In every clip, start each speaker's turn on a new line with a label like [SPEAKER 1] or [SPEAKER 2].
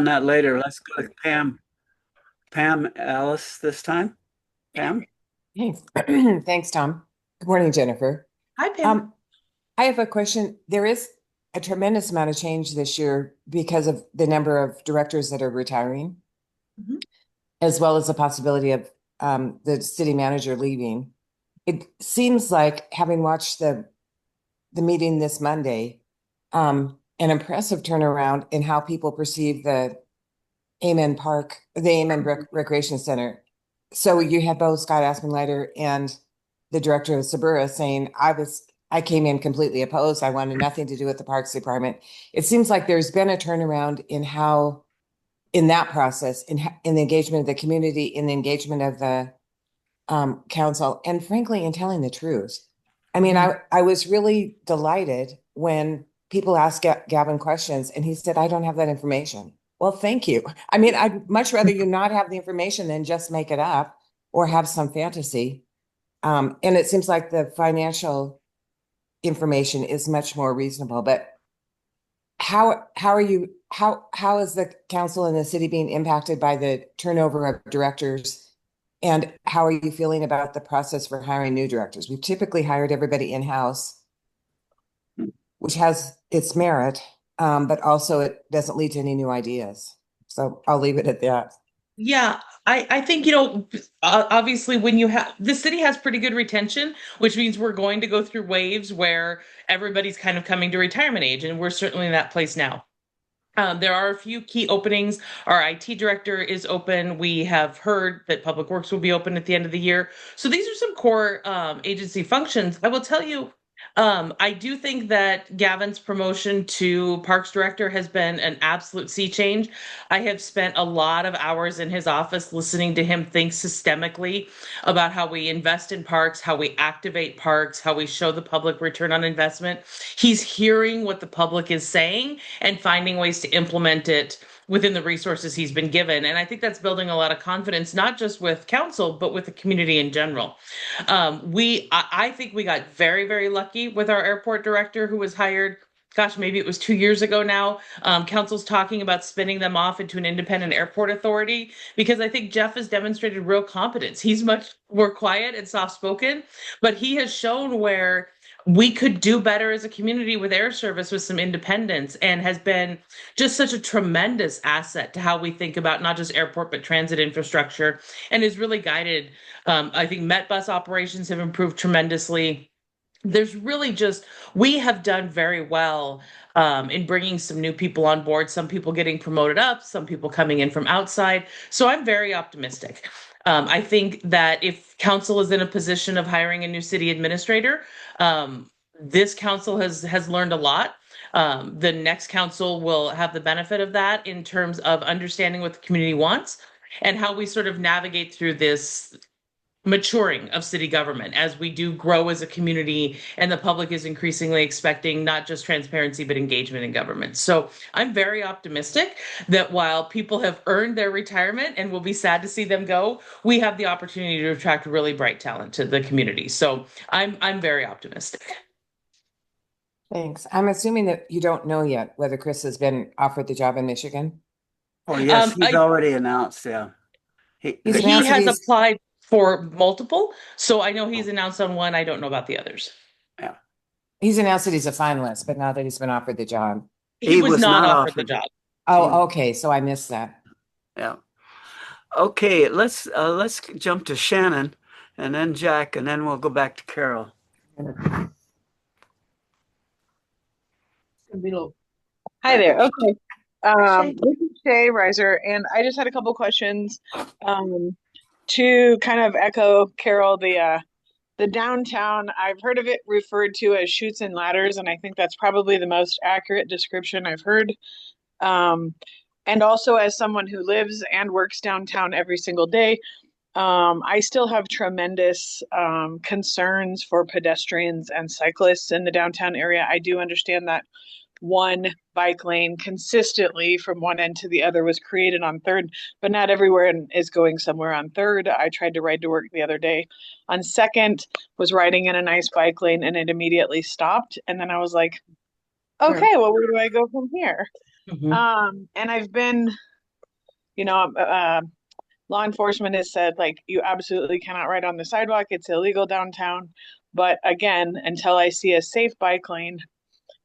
[SPEAKER 1] on that later. Let's go to Pam. Pam Ellis this time. Pam?
[SPEAKER 2] Thanks. Thanks, Tom. Good morning, Jennifer.
[SPEAKER 3] Hi, Pam.
[SPEAKER 2] Um, I have a question. There is a tremendous amount of change this year because of the number of directors that are retiring,
[SPEAKER 3] Mhm.
[SPEAKER 2] as well as the possibility of the city manager leaving. It seems like, having watched the meeting this Monday, an impressive turnaround in how people perceive the Amen Recreation Center. So you had both Scott Aspenleiter and the director of Sabura saying, I came in completely opposed. I wanted nothing to do with the Parks Department. It seems like there's been a turnaround in how, in that process, in the engagement of the community, in the engagement of the council, and frankly, in telling the truth. I mean, I was really delighted when people asked Gavin questions and he said, I don't have that information. Well, thank you. I mean, I'd much rather you not have the information than just make it up or have some fantasy. And it seems like the financial information is much more reasonable. But how is the council and the city being impacted by the turnover of directors? And how are you feeling about the process for hiring new directors? We've typically hired everybody in-house, which has its merit, but also it doesn't lead to any new ideas. So I'll leave it at that.
[SPEAKER 3] Yeah, I think, obviously when you have the city has pretty good retention, which means we're going to go through waves where everybody's kind of coming to retirement age, and we're certainly in that place now. There are a few key openings. Our IT director is open. We have heard that Public Works will be open at the end of the year. So these are some core agency functions. I will tell you, I do think that Gavin's promotion to Parks Director has been an absolute sea change. I have spent a lot of hours in his office listening to him think systemically about how we invest in parks, how we activate parks, how we show the public return on investment. He's hearing what the public is saying and finding ways to implement it within the resources he's been given. And I think that's building a lot of confidence, not just with council, but with the community in general. I think we got very, very lucky with our airport director who was hired. Gosh, maybe it was 2 years ago now. Council's talking about spinning them off into an independent airport authority because I think Jeff has demonstrated real competence. He's much more quiet and soft spoken, but he has shown where we could do better as a community with air service with some independence and has been just such a tremendous asset to how we think about not just airport but transit infrastructure and is really guided. I think Met bus operations have improved tremendously. There's really just we have done very well in bringing some new people on board, some people getting promoted up, some people coming in from outside. So I'm very optimistic. I think that if council is in a position of hiring a new city administrator, this council has learned a lot. The next council will have the benefit of that in terms of understanding what the community wants and how we sort of navigate through this maturing of city government as we do grow as a community and the public is increasingly expecting not just transparency but engagement in government. So I'm very optimistic that while people have earned their retirement and will be sad to see them go, we have the opportunity to attract really bright talent to the community. So I'm very optimistic.
[SPEAKER 2] Thanks. I'm assuming that you don't know yet whether Chris has been offered the job in Michigan.
[SPEAKER 1] Oh, yes, he's
[SPEAKER 3] I
[SPEAKER 1] already announced. Yeah.
[SPEAKER 2] He's
[SPEAKER 3] he
[SPEAKER 2] announced that
[SPEAKER 3] has
[SPEAKER 2] he's
[SPEAKER 3] applied for multiple, so I know he's announced on one. I don't know about the others.
[SPEAKER 1] yeah.
[SPEAKER 2] he's announced that he's a finalist, but not that he's been offered the job.
[SPEAKER 3] He
[SPEAKER 1] He
[SPEAKER 3] was
[SPEAKER 1] was
[SPEAKER 3] not
[SPEAKER 1] not
[SPEAKER 3] offered the
[SPEAKER 1] offered.
[SPEAKER 3] job.
[SPEAKER 1] He,
[SPEAKER 2] Oh, okay. So I missed that.
[SPEAKER 1] yeah. Okay, let's jump to Shannon and then Jack, and then we'll go back to Carol.
[SPEAKER 4] Hi there. Okay.
[SPEAKER 3] Shay.
[SPEAKER 4] This is Shay Riser, and I just had a couple questions to kind of echo Carol. The downtown, I've heard of it referred to as chutes and ladders, and I think that's probably the most accurate description I've heard. Um, and also, as someone who lives and works downtown every single day, I still have tremendous concerns for pedestrians and cyclists in the downtown area. I do understand that one bike lane consistently from one end to the other was created on Third, but not everywhere is going somewhere on Third. I tried to ride to work the other day on Second, was riding in a nice bike lane, and it immediately stopped. And then I was like,
[SPEAKER 2] Sure.
[SPEAKER 4] okay, well, where do I go from here?
[SPEAKER 3] Mhm.
[SPEAKER 4] And I've been you know, law enforcement has said like you absolutely cannot ride on the sidewalk. It's illegal downtown. But again, until I see a safe bike lane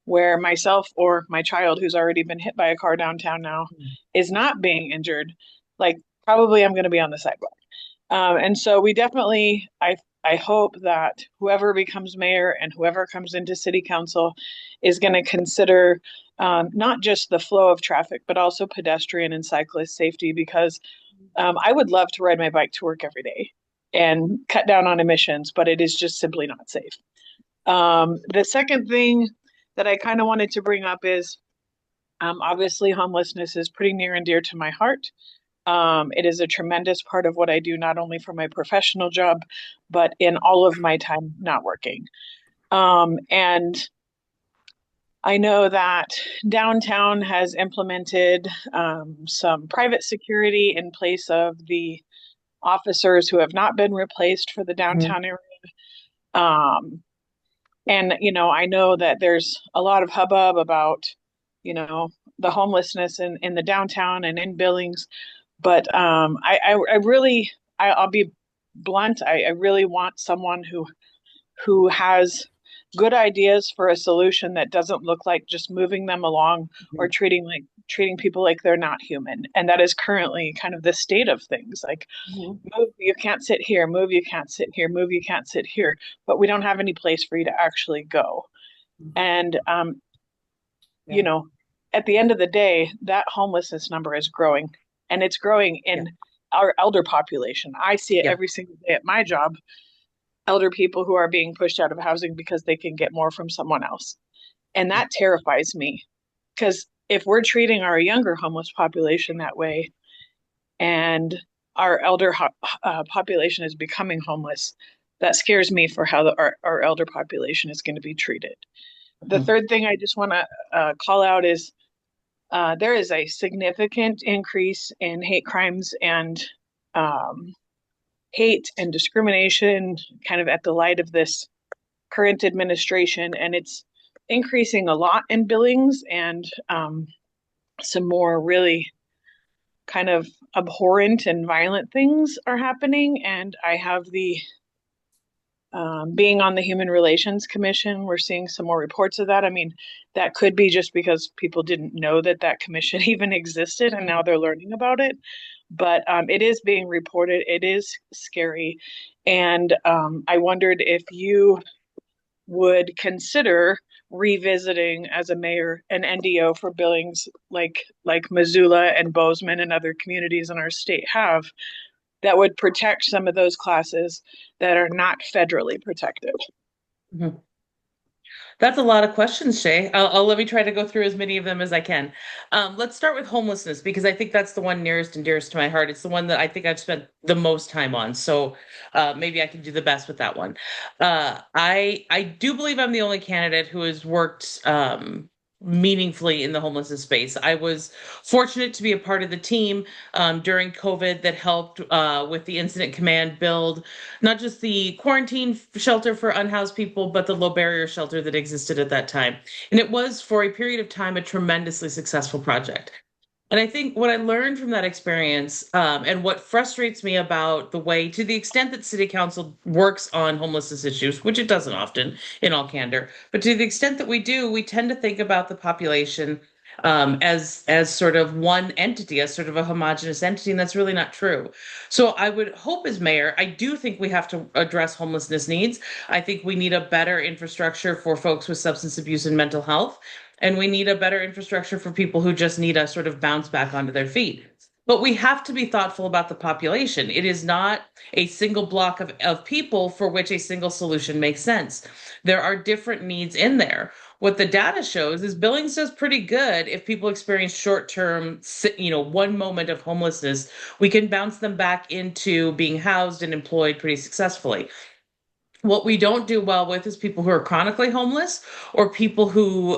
[SPEAKER 4] where myself or my child who's already been hit by a car downtown now is not being injured, like probably I'm going to be on the sidewalk. And so we definitely, I hope that whoever becomes mayor and whoever comes into city council is going to consider not just the flow of traffic, but also pedestrian and cyclist safety, because I would love to ride my bike to work every day and cut down on emissions, but it is just simply not safe. The second thing that I kind of wanted to bring up is obviously homelessness is pretty near and dear to my heart. It is a tremendous part of what I do, not only for my professional job, but in all of my time not working. And I know that downtown has implemented some private security in place of the officers who have not been replaced for the
[SPEAKER 2] Mhm.
[SPEAKER 4] downtown area. Um, and, I know that there's a lot of hubbub about, the homelessness in the downtown and in Billings. But I really, I'll be blunt. I really want someone who has good ideas for a solution that doesn't look like just moving them along or
[SPEAKER 2] Mhm.
[SPEAKER 4] treating people like they're not human. And that is currently kind of the state of things. Like,
[SPEAKER 2] Mhm.
[SPEAKER 4] move, you can't sit here, move, you can't sit here, move, you can't sit here, but we don't have any place for you to actually go. And you
[SPEAKER 2] Yeah.
[SPEAKER 4] know, at the end of the day, that homelessness number is growing, and it's growing
[SPEAKER 2] Yeah.
[SPEAKER 4] in our elder population. I see it
[SPEAKER 2] Yeah.
[SPEAKER 4] every single day at my job. Elder people who are being pushed out of housing because they can get more from someone else. And that terrifies me, because if we're treating our younger homeless population that way and our elder population is becoming homeless, that scares me for how our elder population is going to be treated. The
[SPEAKER 2] Mhm.
[SPEAKER 4] third thing I just want to call out is there is a significant increase in hate crimes and um, hate and discrimination kind of at the light of this current administration. And it's increasing a lot in Billings, and some more really kind of abhorrent and violent things are happening. And I have the being on the Human Relations Commission, we're seeing some more reports of that. I mean, that could be just because people didn't know that that commission even existed and now they're learning about it. But it is being reported. It is scary. And I wondered if you would consider revisiting as a mayor an NDO for Billings like Missoula and Bozeman and other communities in our state have, that would protect some of those classes that are not federally protected.
[SPEAKER 3] Mhm. That's a lot of questions, Shay. I'll let me try to go through as many of them as I can. Let's start with homelessness because I think that's the one nearest and dearest to my heart. It's the one that I think I've spent the most time on. So maybe I can do the best with that one. I do believe I'm the only candidate who has worked meaningfully in the homelessness space. I was fortunate to be a part of the team during COVID that helped with the incident command build not just the quarantine shelter for unhoused people, but the low barrier shelter that existed at that time. And it was, for a period of time, a tremendously successful project. And I think what I learned from that experience, and what frustrates me about the way, to the extent that City Council works on homelessness issues, which it doesn't often, in all candor, but to the extent that we do, we tend to think about the population as sort of one entity, as sort of a homogenous entity, and that's really not true. So I would hope, as mayor, I do think we have to address homelessness needs. I think we need a better infrastructure for folks with substance abuse and mental health. And we need a better infrastructure for people who just need a sort of bounce back onto their feet. But we have to be thoughtful about the population. It is not a single block of people for which a single solution makes sense. There are different needs in there. What the data shows is Billings does pretty good if people experience short-term, one moment of homelessness, we can bounce them back into being housed and employed pretty successfully. What we don't do well with is people who are chronically homeless or people who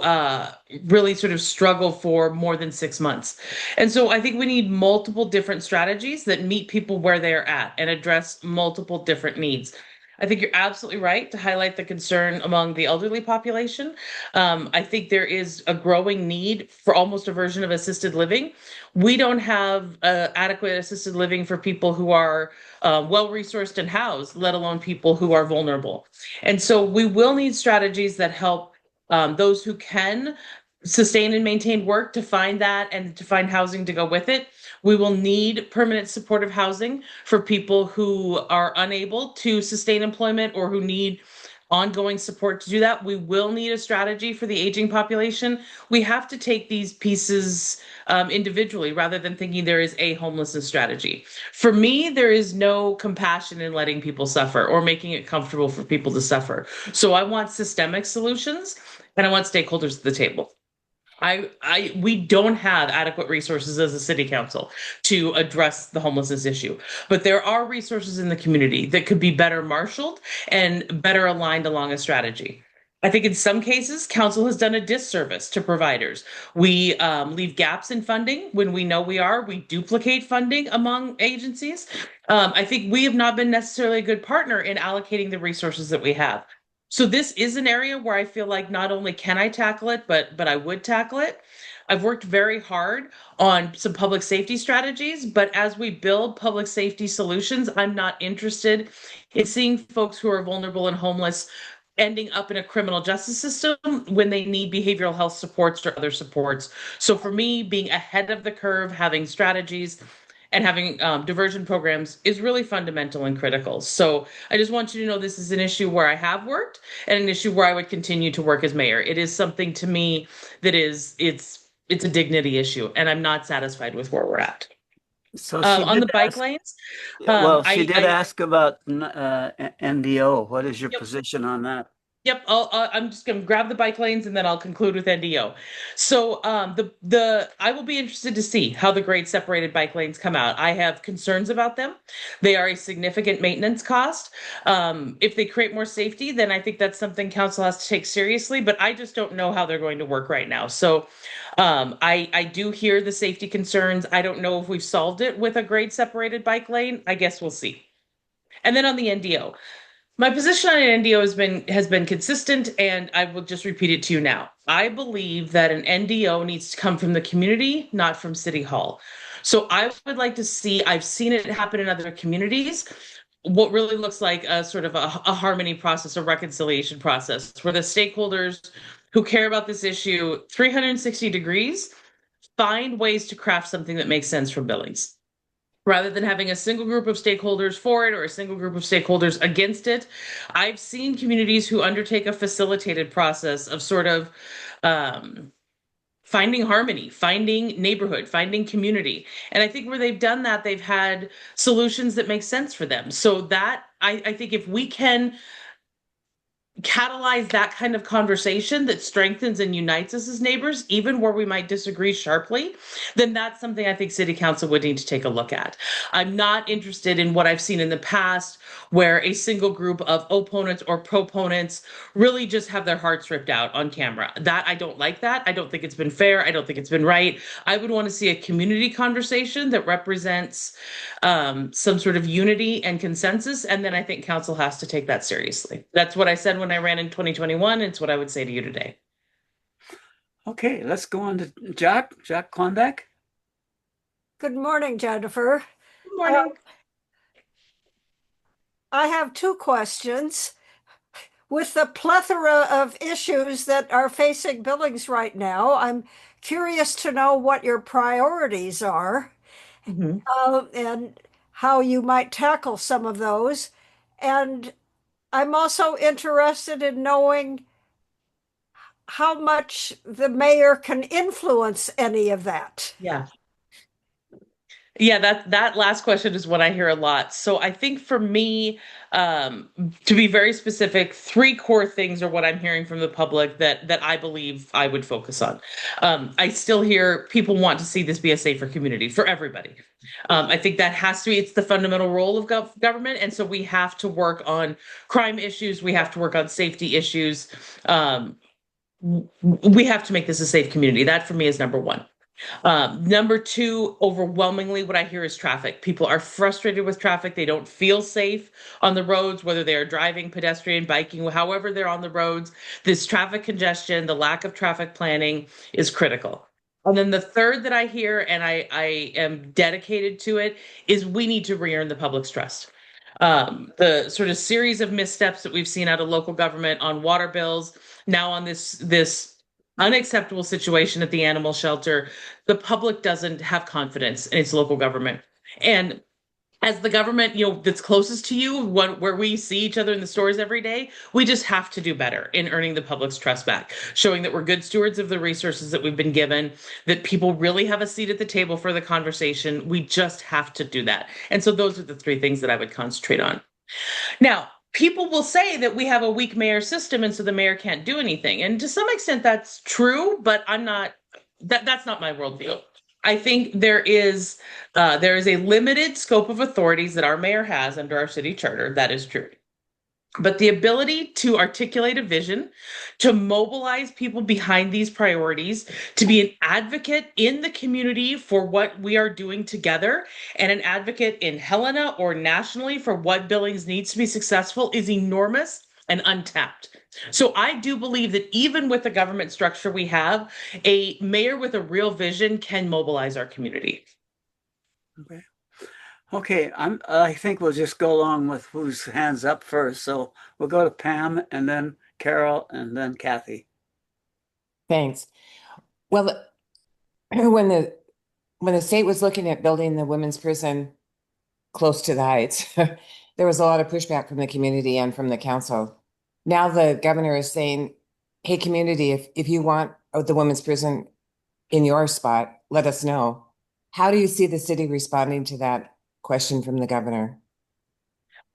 [SPEAKER 3] really sort of struggle for more than 6 months. And so I think we need multiple different strategies that meet people where they're at and address multiple different needs. I think you're absolutely right to highlight the concern among the elderly population. I think there is a growing need for almost a version of assisted living. We don't have adequate assisted living for people who are well-resourced and housed, let alone people who are vulnerable. And so we will need strategies that help those who can sustain and maintain work to find that and to find housing to go with it. We will need permanent supportive housing for people who are unable to sustain employment or who need ongoing support to do that. We will need a strategy for the aging population. We have to take these pieces individually rather than thinking there is a homelessness strategy. For me, there is no compassion in letting people suffer or making it comfortable for people to suffer. So I want systemic solutions and I want stakeholders at the table. We don't have adequate resources as a city council to address the homelessness issue, but there are resources in the community that could be better marshaled and better aligned along a strategy. I think in some cases, council has done a disservice to providers. We leave gaps in funding when we know we duplicate funding among agencies. I think we have not been necessarily a good partner in allocating the resources that we have. So this is an area where I feel like not only can I tackle it, but I would tackle it. I've worked very hard on some public safety strategies, but as we build public safety solutions, I'm not interested in seeing folks who are vulnerable and homeless ending up in a criminal justice system when they need behavioral health supports or other supports. So for me, being ahead of the curve, having strategies and having diversion programs is really fundamental and critical. So I just want you to know this is an issue where I have worked and an issue where I would continue to work as mayor. It is something to me that it's a dignity issue, and I'm not satisfied with where we're at.
[SPEAKER 1] So she
[SPEAKER 3] On
[SPEAKER 1] did
[SPEAKER 3] the bike
[SPEAKER 1] ask,
[SPEAKER 3] lanes,
[SPEAKER 1] well, she did
[SPEAKER 3] I
[SPEAKER 1] ask about NDO. What is your
[SPEAKER 3] yep,
[SPEAKER 1] position on that?
[SPEAKER 3] yep. I'm just going to grab the bike lanes and then I'll conclude with NDO. So the I will be interested to see how the grade separated bike lanes come out. I have concerns about them. They are a significant maintenance cost. If they create more safety, then I think that's something council has to take seriously. But I just don't know how they're going to work right now. So I do hear the safety concerns. I don't know if we've solved it with a grade separated bike lane. I guess we'll see. And then on the NDO. My position on an NDO has been consistent, and I will just repeat it to you now. I believe that an NDO needs to come from the community, not from City Hall. So I would like to see, I've seen it happen in other communities, what really looks like a sort of a harmony process, a reconciliation process, where the stakeholders who care about this issue 360 degrees find ways to craft something that makes sense for Billings rather than having a single group of stakeholders for it or a single group of stakeholders against it. I've seen communities who undertake a facilitated process of sort of finding harmony, finding neighborhood, finding community. And I think where they've done that, they've had solutions that make sense for them. So that I think if we can catalyze that kind of conversation that strengthens and unites us as neighbors, even where we might disagree sharply, then that's something I think City Council would need to take a look at. I'm not interested in what I've seen in the past where a single group of opponents or proponents really just have their hearts ripped out on camera. That I don't like that. I don't think it's been fair. I don't think it's been right. I would want to see a community conversation that represents some sort of unity and consensus. And then I think council has to take that seriously. That's what I said when I ran in 2021. It's what I would say to you today.
[SPEAKER 1] Okay, let's go on to Jack Klondike.
[SPEAKER 5] Good morning, Jennifer.
[SPEAKER 3] Good morning.
[SPEAKER 5] I have two questions. With the plethora of issues that are facing Billings right now, I'm curious to know what your priorities are
[SPEAKER 3] Mhm.
[SPEAKER 5] and how you might tackle some of those. And I'm also interested in knowing how much the mayor can influence any of that.
[SPEAKER 3] Yeah. Yeah, that last question is what I hear a lot. So I think for me, to be very specific, three core things are what I'm hearing from the public that I believe I would focus on. I still hear people want to see this be a safer community for everybody. I think that has to be, it's the fundamental role of government. And so we have to work on crime issues. We have to work on safety issues. We have to make this a safe community. That for me is number one. Number two, overwhelmingly, what I hear is traffic. People are frustrated with traffic. They don't feel safe on the roads, whether they are driving, pedestrian, biking, however they're on the roads. This traffic congestion, the lack of traffic planning is critical. And then the third that I hear, and I am dedicated to it, is we need to re-earn the public's trust. The sort of series of missteps that we've seen out of local government on water bills, now on this unacceptable situation at the animal shelter, the public doesn't have confidence in its local government. And as the government, that's closest to you, where we see each other in the stores every day, we just have to do better in earning the public's trust back, showing that we're good stewards of the resources that we've been given, that people really have a seat at the table for the conversation. We just have to do that. And so those are the three things that I would concentrate on. Now, people will say that we have a weak mayor system, and so the mayor can't do anything. And to some extent, that's true, but I'm not. That's not my worldview. I think there is a limited scope of authorities that our mayor has under our city charter. That is true. But the ability to articulate a vision, to mobilize people behind these priorities, to be an advocate in the community for what we are doing together, and an advocate in Helena or nationally for what Billings needs to be successful is enormous and untapped. So I do believe that even with the government structure we have, a mayor with a real vision can mobilize our community.
[SPEAKER 1] Okay. Okay, I think we'll just go along with whose hands up first. So we'll go to Pam and then Carol and then Kathy.
[SPEAKER 2] Thanks. Well, when the state was looking at building the women's prison close to the heights, there was a lot of pushback from the community and from the council. Now the governor is saying, hey, community, if you want the women's prison in your spot, let us know. How do you see the city responding to that question from the governor?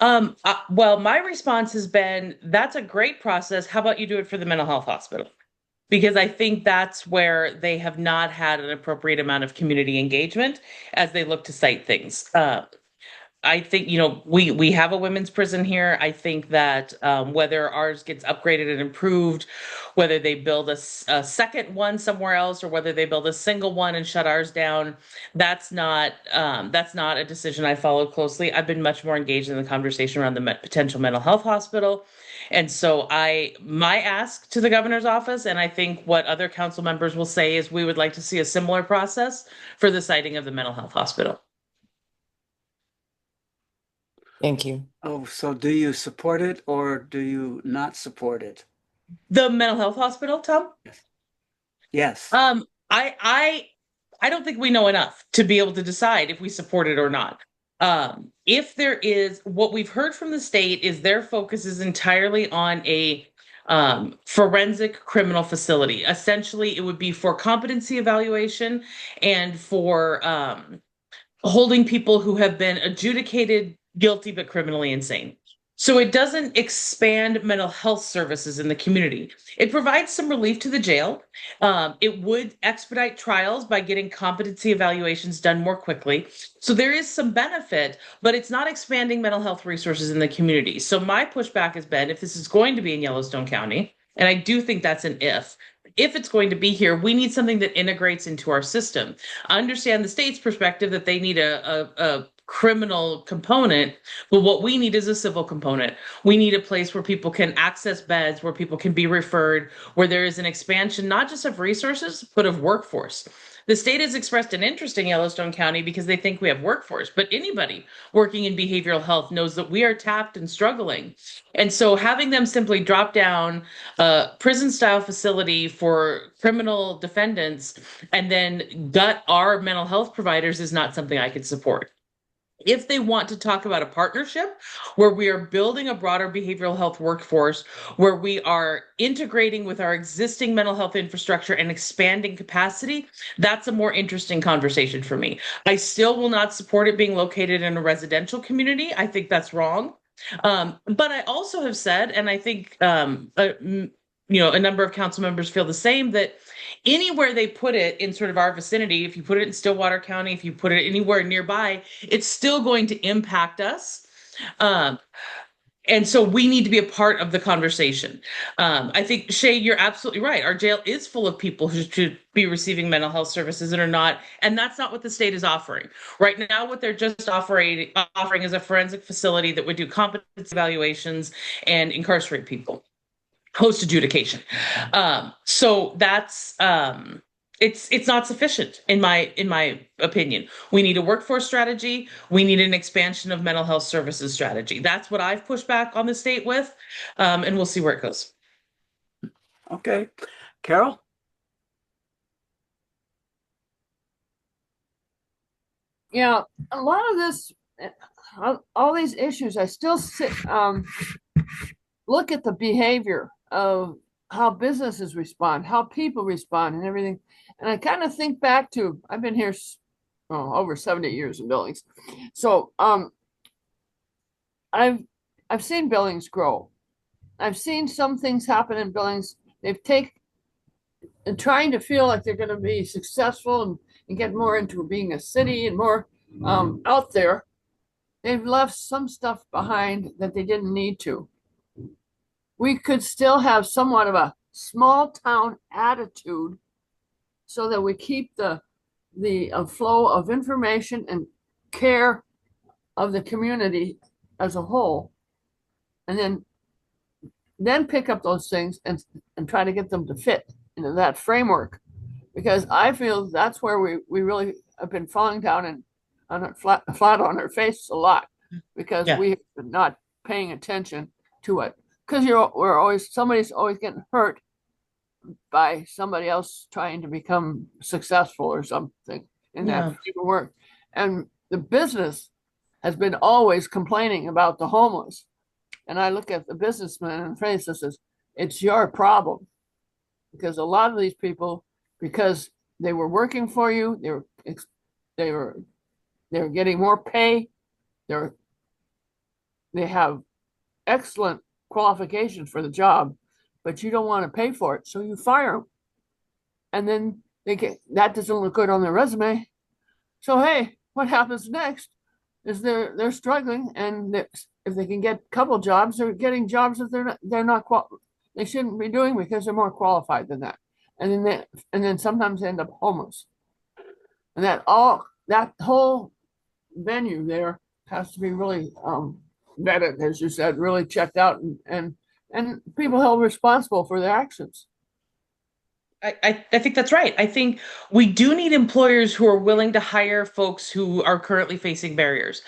[SPEAKER 3] Well, my response has been, that's a great process. How about you do it for the mental health hospital? Because I think that's where they have not had an appropriate amount of community engagement as they look to cite things. I think, we have a women's prison here. I think that whether ours gets upgraded and improved, whether they build a second one somewhere else, or whether they build a single one and shut ours down, that's not a decision I follow closely. I've been much more engaged in the conversation around the potential mental health hospital. And so my ask to the governor's office, and I think what other council members will say, is we would like to see a similar process for the siting of the mental health hospital.
[SPEAKER 2] Thank you.
[SPEAKER 1] Oh, so do you support it or do you not support it?
[SPEAKER 3] The mental health hospital, Tom?
[SPEAKER 1] Yes.
[SPEAKER 3] I don't think we know enough to be able to decide if we support it or not. If there is, what we've heard from the state is their focus is entirely on a forensic criminal facility. Essentially, it would be for competency evaluation and for holding people who have been adjudicated guilty but criminally insane. So it doesn't expand mental health services in the community. It provides some relief to the jail. It would expedite trials by getting competency evaluations done more quickly. So there is some benefit, but it's not expanding mental health resources in the community. So my pushback has been, if this is going to be in Yellowstone County, and I do think that's an if it's going to be here, we need something that integrates into our system. I understand the state's perspective that they need a criminal component, but what we need is a civil component. We need a place where people can access beds, where people can be referred, where there is an expansion, not just of resources, but of workforce. The state has expressed an interest in Yellowstone County because they think we have workforce, but anybody working in behavioral health knows that we are tapped and struggling. And so having them simply drop down a prison style facility for criminal defendants and then gut our mental health providers is not something I could support. If they want to talk about a partnership where we are building a broader behavioral health workforce, where we are integrating with our existing mental health infrastructure and expanding capacity, that's a more interesting conversation for me. I still will not support it being located in a residential community. I think that's wrong. But I also have said, and I think a number of council members feel the same, that anywhere they put it in sort of our vicinity, if you put it in Stillwater County, if you put it anywhere nearby, it's still going to impact us. And so we need to be a part of the conversation. I think, Shay, you're absolutely right. Our jail is full of people who should be receiving mental health services and are not. And that's not what the state is offering. Right now, what they're just offering is a forensic facility that would do competence evaluations and incarcerate people, post adjudication. So that's it's not sufficient in my opinion. We need a workforce strategy. We need an expansion of mental health services strategy. That's what I've pushed back on the state with, and we'll see where it goes.
[SPEAKER 1] Okay. Carol?
[SPEAKER 6] Yeah, a lot of this, all these issues, I still look at the behavior of how businesses respond, how people respond, and everything. And I kind of think back to I've been here over 70 years in Billings, so I've seen Billings grow. I've seen some things happen in Billings. They've taken and trying to feel like they're going to be successful and get more into being a city and more out there. They've left some stuff behind that they didn't need to. We could still have somewhat of a small town attitude so that we keep the flow of information and care of the community as a whole, and then pick up those things and try to get them to fit into that framework, because I feel that's where we really have been falling down and on a flat on our face a lot, because
[SPEAKER 3] Yeah.
[SPEAKER 6] we're not paying attention to it, because somebody's always getting hurt by somebody else trying to become successful or something in
[SPEAKER 3] Yeah.
[SPEAKER 6] that work. And the business has been always complaining about the homeless. And I look at the businessman and face and says, it's your problem. Because a lot of these people, because they were working for you, they were getting more pay, they have excellent qualifications for the job, but you don't want to pay for it, so you fire them. And then that doesn't look good on their resume. So hey, what happens next is they're struggling, and if they can get a couple jobs, they're getting jobs that they shouldn't be doing because they're more qualified than that. And then sometimes they end up homeless. And that whole venue there has to be really vetted, as you said, really checked out, and people held responsible for their actions.
[SPEAKER 3] I think that's right. I think we do need employers who are willing to hire folks who are currently facing barriers.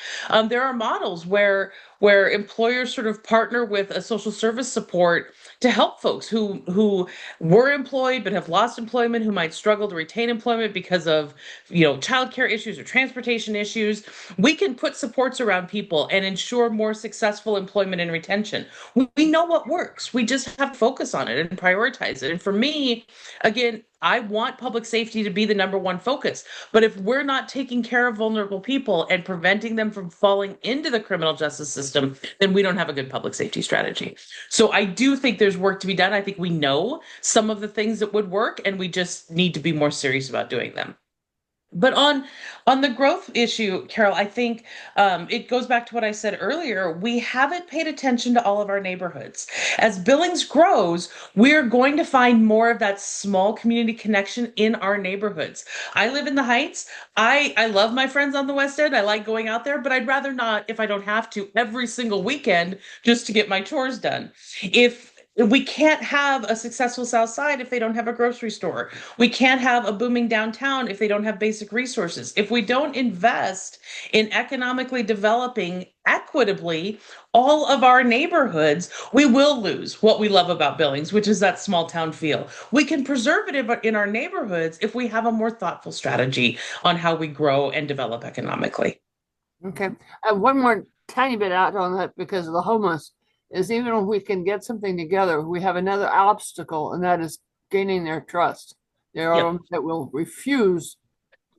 [SPEAKER 3] There are models where employers sort of partner with a social service support to help folks who were employed but have lost employment, who might struggle to retain employment because of childcare issues or transportation issues. We can put supports around people and ensure more successful employment and retention. We know what works. We just have to focus on it and prioritize it. And for me, again, I want public safety to be the number one focus. But if we're not taking care of vulnerable people and preventing them from falling into the criminal justice system, then we don't have a good public safety strategy. So I do think there's work to be done. I think we know some of the things that would work, and we just need to be more serious about doing them. But on the growth issue, Carol, I think it goes back to what I said earlier. We haven't paid attention to all of our neighborhoods. As Billings grows, we're going to find more of that small community connection in our neighborhoods. I live in the Heights. I love my friends on the West End. I like going out there, but I'd rather not, if I don't have to, every single weekend just to get my chores done. If we can't have a successful South Side if they don't have a grocery store. We can't have a booming downtown if they don't have basic resources. If we don't invest in economically developing equitably all of our neighborhoods, we will lose what we love about Billings, which is that small town feel. We can preserve it in our neighborhoods if we have a more thoughtful strategy on how we grow and develop economically.
[SPEAKER 6] Okay. One more tiny bit out on that, because of the homeless, is even if we can get something together, we have another obstacle, and that is gaining their trust. There are
[SPEAKER 3] Yep.
[SPEAKER 6] that will refuse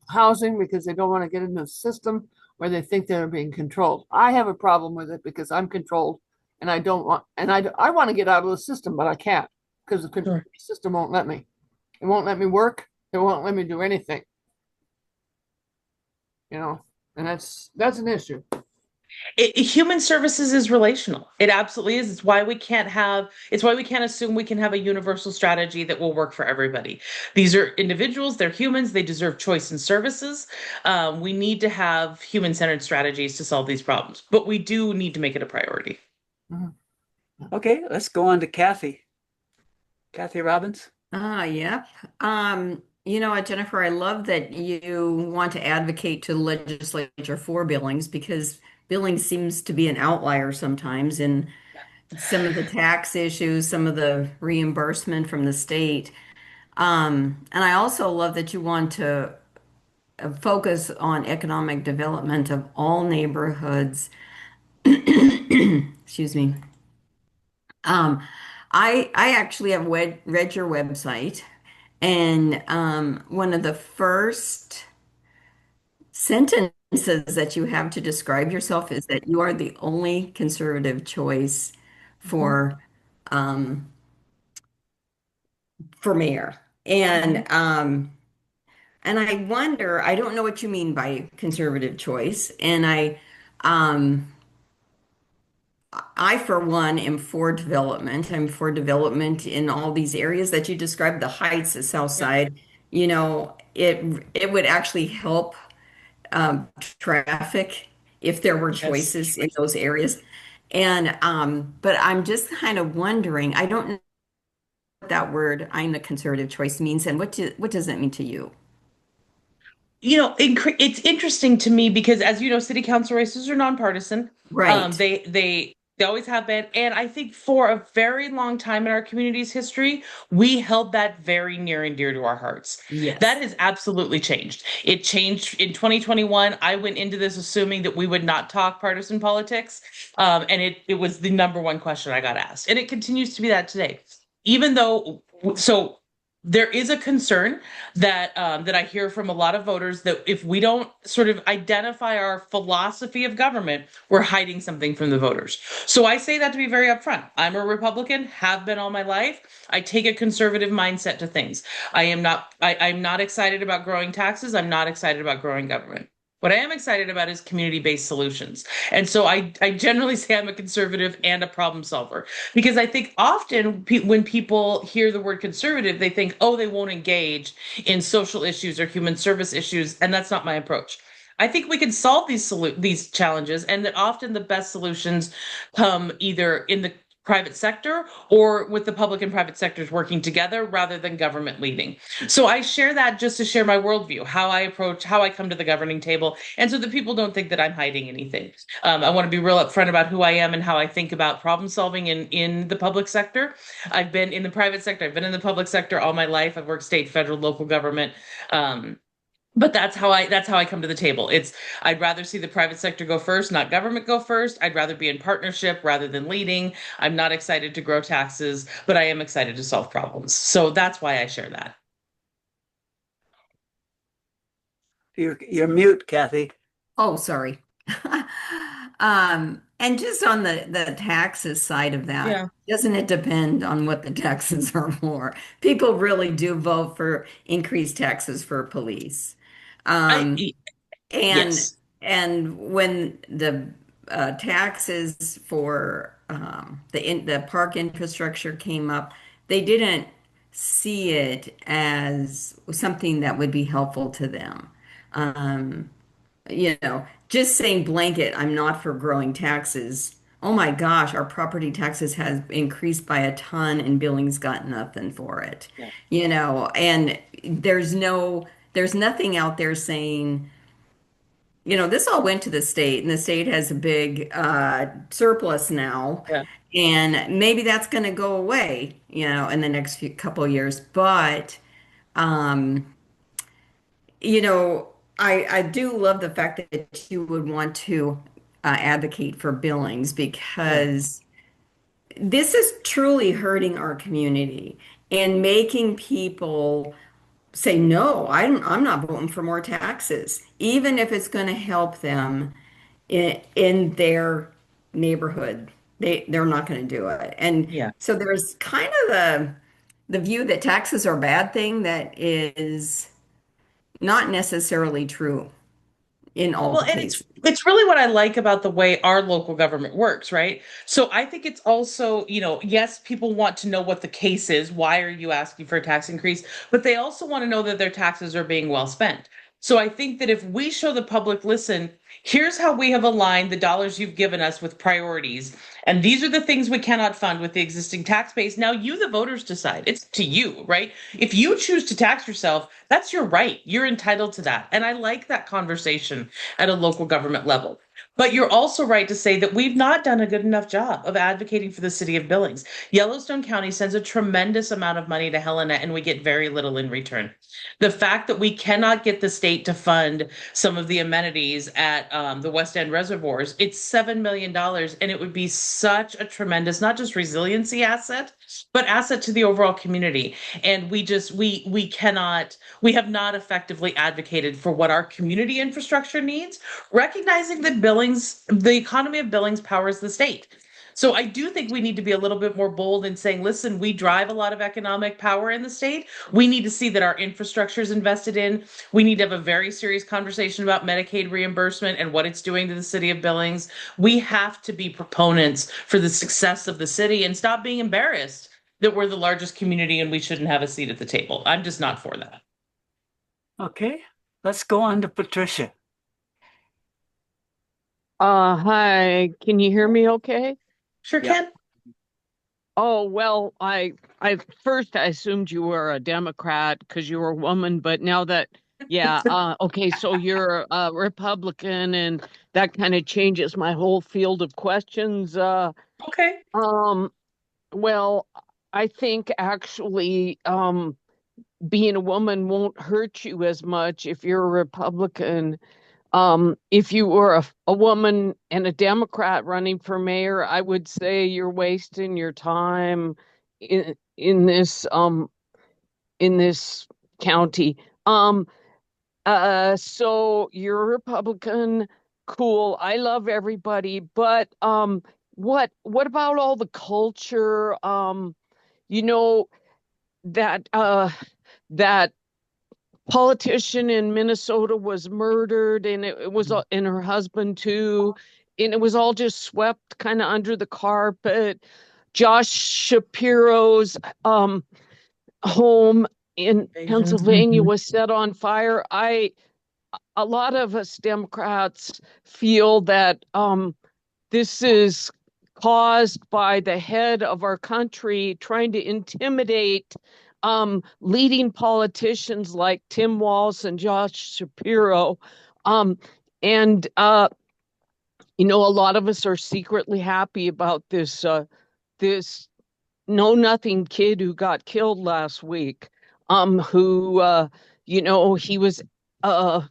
[SPEAKER 6] housing because they don't want to get into the system, where they think they're being controlled. I have a problem with it because I'm controlled, and I don't want, and I want to get out of the system, but I can't, because the
[SPEAKER 3] Sure.
[SPEAKER 6] system won't let me. It won't let me work. It won't let me do anything. And that's an issue.
[SPEAKER 3] Human services is relational. It absolutely is. It's why we can't assume we can have a universal strategy that will work for everybody. These are individuals, they're humans, they deserve choice in services. We need to have human-centered strategies to solve these problems, but we do need to make it a priority.
[SPEAKER 6] Mhm.
[SPEAKER 1] Okay, let's go on to Kathy. Kathy Robbins.
[SPEAKER 7] Yeah. You know what, Jennifer, I love that you want to advocate to the legislature for Billings because Billings seems to be an outlier sometimes in some of the tax issues, some of the reimbursement from the state. And I also love that you want to focus on economic development of all neighborhoods. Excuse me. Um, I actually have read your website, and one of the first sentences that you have to describe yourself is that you are the only conservative choice for um, mayor. And I wonder, I don't know what you mean by conservative choice, and um, I, for one, am for development. I'm for development in all these areas that you described, the Heights, the South
[SPEAKER 3] Yeah.
[SPEAKER 7] Side. You know, it would actually help traffic if there were
[SPEAKER 3] Yes.
[SPEAKER 7] choices in those areas. And but I'm just kind of wondering, I don't know what that word, I'm the conservative choice means, and what does that mean to you?
[SPEAKER 3] It's interesting to me because, as you know, city council races are nonpartisan.
[SPEAKER 7] Right.
[SPEAKER 3] They always have been, and I think for a very long time in our community's history, we held that very near and dear to our hearts. That
[SPEAKER 7] Yes.
[SPEAKER 3] has absolutely changed. It changed in 2021. I went into this assuming that we would not talk partisan politics, and it was the number one question I got asked, and it continues to be that today. Even though, so there is a concern that I hear from a lot of voters that if we don't sort of identify our philosophy of government, we're hiding something from the voters. So I say that to be very upfront. I'm a Republican, have been all my life. I take a conservative mindset to things. I'm not excited about growing taxes. I'm not excited about growing government. What I am excited about is community-based solutions. And so I generally say I'm a conservative and a problem solver because I think often when people hear the word conservative, they think, oh, they won't engage in social issues or human service issues, and that's not my approach. I think we can solve these challenges, and that often the best solutions come either in the private sector or with the public and private sectors working together rather than government leading. So I share that just to share my worldview, how I come to the governing table, and so that people don't think that I'm hiding anything. I want to be real upfront about who I am and how I think about problem solving in the public sector. I've been in the private sector. I've been in the public sector all my life. I've worked state, federal, local government. But that's how I come to the table. I'd rather see the private sector go first, not government go first. I'd rather be in partnership rather than leading. I'm not excited to grow taxes, but I am excited to solve problems. So that's why I share that.
[SPEAKER 1] You're mute, Kathy.
[SPEAKER 7] Oh, sorry. And just on the taxes side of that,
[SPEAKER 3] Yeah.
[SPEAKER 7] doesn't it depend on what the taxes are for? People really do vote for increased taxes for police.
[SPEAKER 3] I
[SPEAKER 7] Um, and
[SPEAKER 3] yes.
[SPEAKER 7] when the taxes for the park infrastructure came up, they didn't see it as something that would be helpful to them. Um, just saying blanket, I'm not for growing taxes. Oh my gosh, our property taxes has increased by a ton and Billings got nothing for it.
[SPEAKER 3] Yeah.
[SPEAKER 7] And there's nothing out there saying, this all went to the state and the state has a big surplus now.
[SPEAKER 3] Yeah.
[SPEAKER 7] And maybe that's going to go away, in the next couple of years. But um, I do love the fact that you would want to advocate for Billings
[SPEAKER 3] Yeah.
[SPEAKER 7] because this is truly hurting our community and making people say, no, I'm not voting for more taxes, even if it's going to help them in their neighborhood. They're not going to do it. And
[SPEAKER 3] Yeah.
[SPEAKER 7] so there's kind of the view that taxes are a bad thing that is not necessarily true. in
[SPEAKER 3] Well,
[SPEAKER 7] all
[SPEAKER 3] and
[SPEAKER 7] cases.
[SPEAKER 3] it's really what I like about the way our local government works, right? So I think it's also, yes, people want to know what the case is. Why are you asking for a tax increase? But they also want to know that their taxes are being well spent. So I think that if we show the public, listen, here's how we have aligned the dollars you've given us with priorities, and these are the things we cannot fund with the existing tax base. Now you, the voters, decide. It's to you, right? If you choose to tax yourself, that's your right. You're entitled to that. And I like that conversation at a local government level. But you're also right to say that we've not done a good enough job of advocating for the city of Billings. Yellowstone County sends a tremendous amount of money to Helena, and we get very little in return. The fact that we cannot get the state to fund some of the amenities at the West End reservoirs, it's $7 million, and it would be such a tremendous, not just resiliency asset, but asset to the overall community. And we cannot, we have not effectively advocated for what our community infrastructure needs, recognizing that Billings, the economy of Billings powers the state. So I do think we need to be a little bit more bold in saying, listen, we drive a lot of economic power in the state. We need to see that our infrastructure is invested in. We need to have a very serious conversation about Medicaid reimbursement and what it's doing to the city of Billings. We have to be proponents for the success of the city and stop being embarrassed that we're the largest community and we shouldn't have a seat at the table. I'm just not for that.
[SPEAKER 1] Okay, let's go on to Patricia.
[SPEAKER 8] Hi, can you hear me okay?
[SPEAKER 3] Sure
[SPEAKER 1] Yeah.
[SPEAKER 3] can.
[SPEAKER 8] Oh, well, I first I assumed you were a Democrat because you were a woman, but now that, yeah, okay, so you're a Republican, and that kind of changes my whole field of questions.
[SPEAKER 3] Okay.
[SPEAKER 8] Um, well, I think actually, being a woman won't hurt you as much if you're a Republican. If you were a woman and a Democrat running for mayor, I would say you're wasting your time in this county. So you're a Republican, cool. I love everybody, but what about all the culture? You know that politician in Minnesota was murdered, and it was and her husband too, and it was all just swept kind of under the carpet. Josh Shapiro's home in Pennsylvania was set on fire. A lot of us Democrats feel that this is caused by the head of our country trying to intimidate leading politicians like Tim Walz and Josh Shapiro. Um, and a lot of us are secretly happy about this know nothing kid who got killed last week. Who he was uh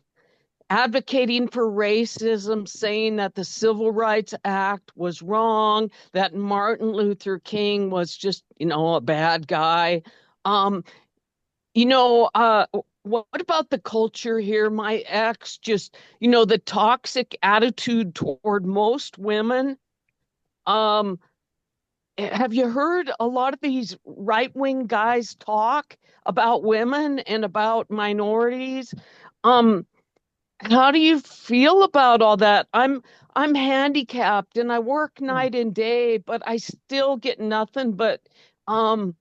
[SPEAKER 8] advocating for racism, saying that the Civil Rights Act was wrong, that Martin Luther King was just, a bad guy. Um, what about the culture here? My ex just, the toxic attitude toward most women. Um, have you heard a lot of these right-wing guys talk about women and about minorities? Um, how do you feel about all that? I'm handicapped and I work night and day, but I still get nothing but um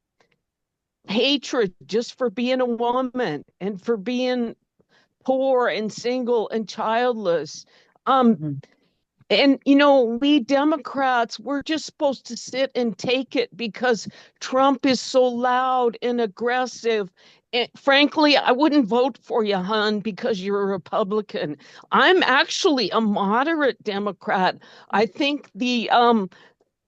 [SPEAKER 8] hatred just for being a woman and for being poor and single and childless. Um and we Democrats, we're just supposed to sit and take it because Trump is so loud and aggressive. And frankly, I wouldn't vote for you, hon, because you're a Republican. I'm actually a moderate Democrat. I think the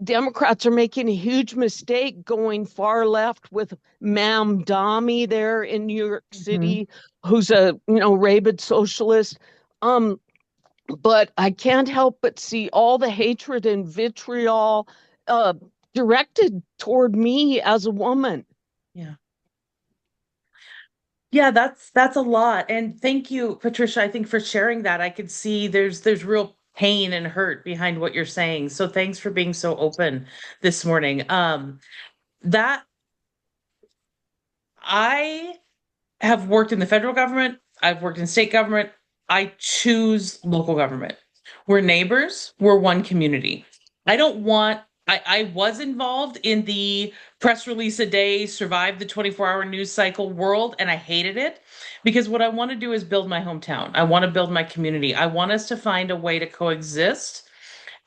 [SPEAKER 8] Democrats are making a huge mistake going far left with Ma'am Dami there in New York City, who's a rabid socialist. Um, but I can't help but see all the hatred and vitriol uh, directed toward me as a woman.
[SPEAKER 3] Yeah. Yeah, that's a lot. And thank you, Patricia, I think for sharing that. I could see there's real pain and hurt behind what you're saying. So thanks for being so open this morning. That I have worked in the federal government, I've worked in state government, I choose local government. We're neighbors, we're one community. I don't want, I was involved in the press release a day, survive the 24-hour news cycle world, and I hated it because what I want to do is build my hometown. I want to build my community. I want us to find a way to coexist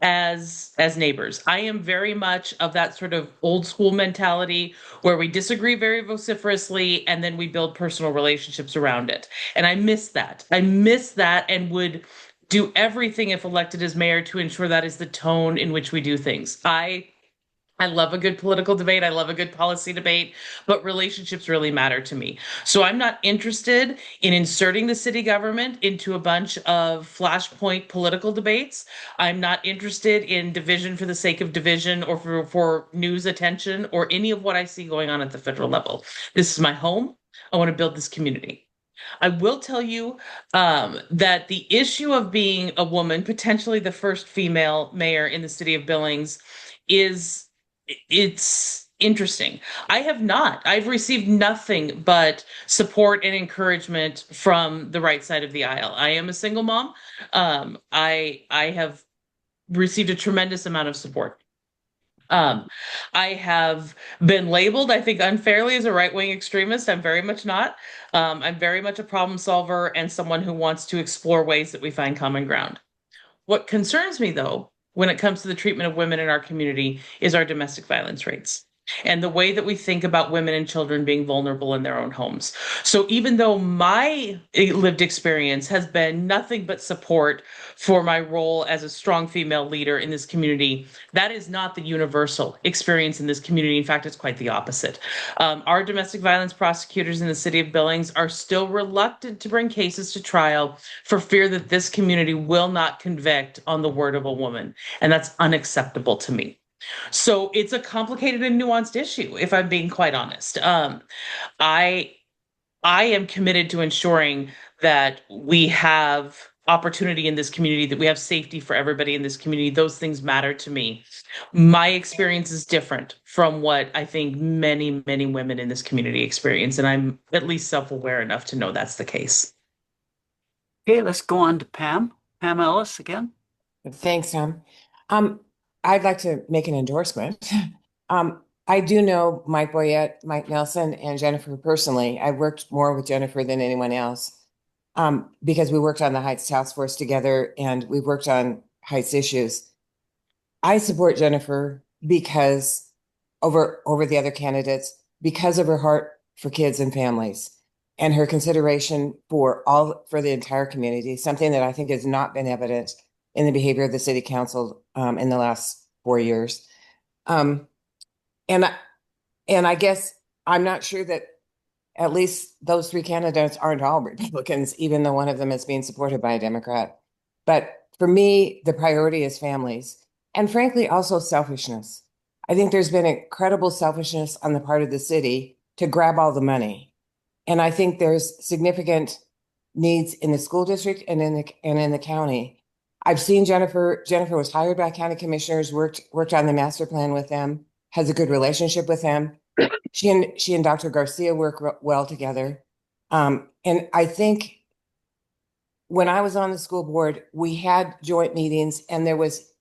[SPEAKER 3] as neighbors. I am very much of that sort of old school mentality where we disagree very vociferously and then we build personal relationships around it. And I miss that. I miss that and would do everything if elected as mayor to ensure that is the tone in which we do things. I love a good political debate. I love a good policy debate, but relationships really matter to me. So I'm not interested in inserting the city government into a bunch of flashpoint political debates. I'm not interested in division for the sake of division or for news attention or any of what I see going on at the federal level. This is my home. I want to build this community. I will tell you that the issue of being a woman, potentially the first female mayor in the city of Billings, is it's interesting. I have not. I've received nothing but support and encouragement from the right side of the aisle. I am a single mom. I have received a tremendous amount of support. Um, I have been labeled, I think, unfairly as a right-wing extremist. I'm very much not. I'm very much a problem solver and someone who wants to explore ways that we find common ground. What concerns me, though, when it comes to the treatment of women in our community is our domestic violence rates and the way that we think about women and children being vulnerable in their own homes. So even though my lived experience has been nothing but support for my role as a strong female leader in this community, that is not the universal experience in this community. In fact, it's quite the opposite. Our domestic violence prosecutors in the city of Billings are still reluctant to bring cases to trial for fear that this community will not convict on the word of a woman. And that's unacceptable to me. So it's a complicated and nuanced issue, if I'm being quite honest. I I am committed to ensuring that we have opportunity in this community, that we have safety for everybody in this community. Those things matter to me. My experience is different from what I think many, many women in this community experience, and I'm at least self-aware enough to know that's the case.
[SPEAKER 1] Okay, let's go on to Pam. Pam Ellis again.
[SPEAKER 2] Thanks, Tom. Um, I'd like to make an endorsement. I do know Mike Boyette, Mike Nelson, and Jennifer personally. I worked more with Jennifer than anyone else because we worked on the Heights Task Force together and we worked on Heights issues. I support Jennifer because over the other candidates because of her heart for kids and families and her consideration for the entire community, something that I think has not been evident in the behavior of the city council in the last 4 years. Um, and I, and I guess I'm not sure that at least those three candidates aren't all Republicans, even though one of them is being supported by a Democrat. But for me, the priority is families and frankly, also selfishness. I think there's been incredible selfishness on the part of the city to grab all the money. And I think there's significant needs in the school district and in the county. I've seen Jennifer. Jennifer was hired by county commissioners, worked on the master plan with them, has a good relationship with them. She and Dr. Garcia work well together. And I think when I was on the school board, we had joint meetings and there was